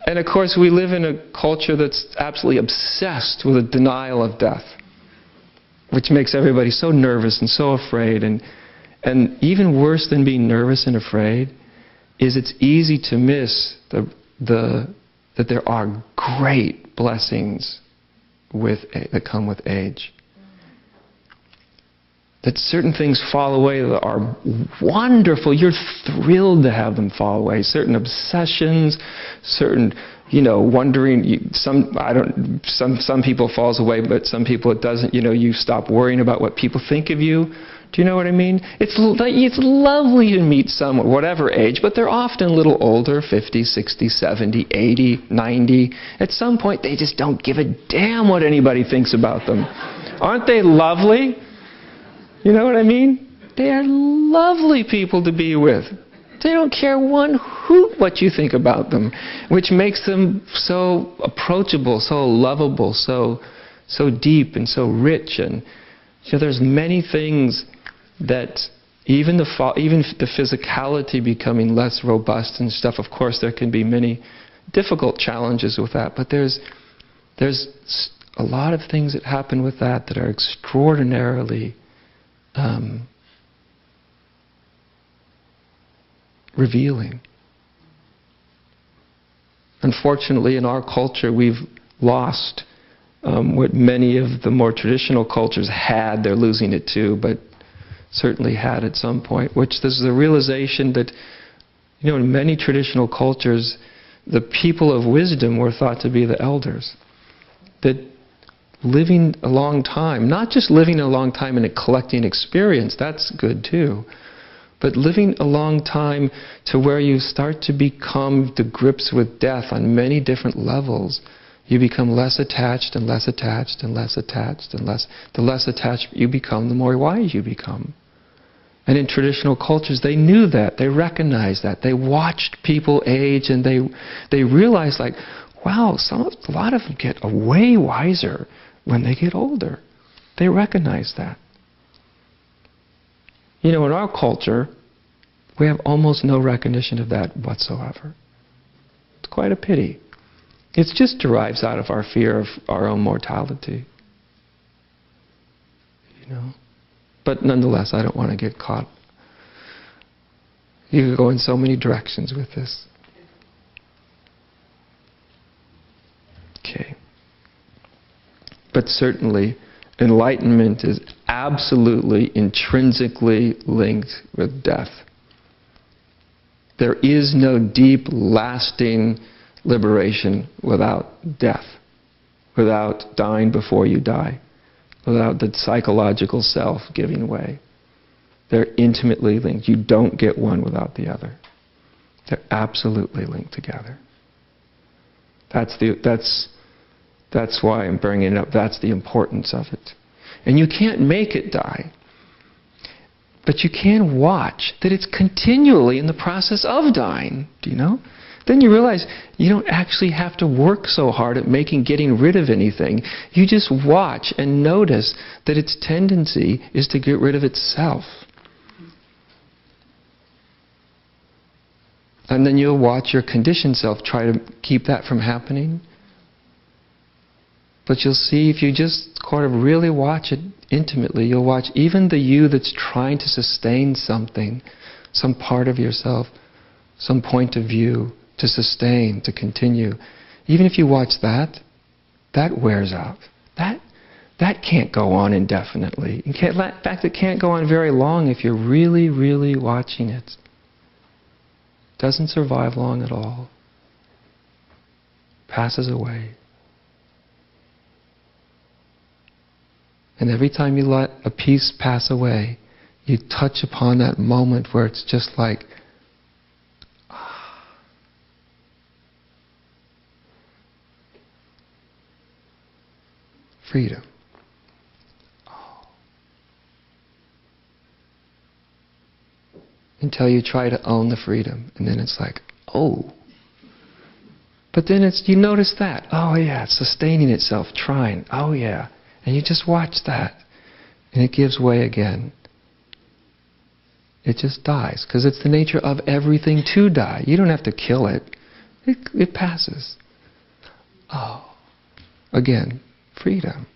And of course, we live in a culture that's absolutely obsessed with a denial of death, which makes everybody so nervous and so afraid. And even worse than being nervous and afraid is it's easy to miss that there are great blessings that come with age. That certain things fall away that are wonderful. You're thrilled to have them fall away. Certain obsessions, certain, wondering. Some people falls away, but some people it doesn't. You stop worrying about what people think of you. Do you know what I mean? It's lovely to meet someone, whatever age, but they're often a little older, 50, 60, 70, 80, 90. At some point, they just don't give a damn what anybody thinks about them. Aren't they lovely? You know what I mean? They are lovely people to be with. They don't care one hoot what you think about them, which makes them so approachable, so lovable, so deep and so rich. And there's many things that even the physicality becoming less robust and stuff. Of course, there can be many difficult challenges with that, but there's a lot of things that happen with that are extraordinarily revealing. Unfortunately, in our culture, we've lost what many of the more traditional cultures had. They're losing it too, but certainly had at some point, which there's the realization that, in many traditional cultures, the people of wisdom were thought to be the elders. That living a long time, not just living a long time and collecting experience, that's good too, but living a long time to where you start to become to grips with death on many different levels. You become less attached and less attached and less attached and less. The less attached you become, the more wise you become. And in traditional cultures, they knew that. They recognized that. They watched people age and they realized, like, wow, a lot of them get way wiser when they get older. They recognize that. In our culture, we have almost no recognition of that whatsoever. It's quite a pity. It just derives out of our fear of our own mortality. But nonetheless, I don't want to get caught. You could go in so many directions with this. Okay. But certainly, enlightenment is absolutely intrinsically linked with death. There is no deep, lasting liberation without death, without dying before you die, without the psychological self giving way. They're intimately linked. You don't get one without the other. They're absolutely linked together. That's why I'm bringing it up. That's the importance of it. And you can't make it die. But you can watch that it's continually in the process of dying. Do you know? Then you realize you don't actually have to work so hard at getting rid of anything. You just watch and notice that its tendency is to get rid of itself. And then you'll watch your conditioned self try to keep that from happening. But you'll see, if you just kind of really watch it intimately, you'll watch even the you that's trying to sustain something, some part of yourself, some point of view, to sustain, to continue. Even if you watch that wears out. That can't go on indefinitely. In fact, it can't go on very long if you're really, really watching it. It doesn't survive long at all. Passes away. And every time you let a piece pass away, you touch upon that moment where it's just like, freedom. Until you try to own the freedom, and then it's like, oh. But then you notice that, oh yeah, it's sustaining itself, trying, oh yeah. And you just watch that, and it gives way again. It just dies, because it's the nature of everything to die. You don't have to kill it. It passes. Oh, again, freedom.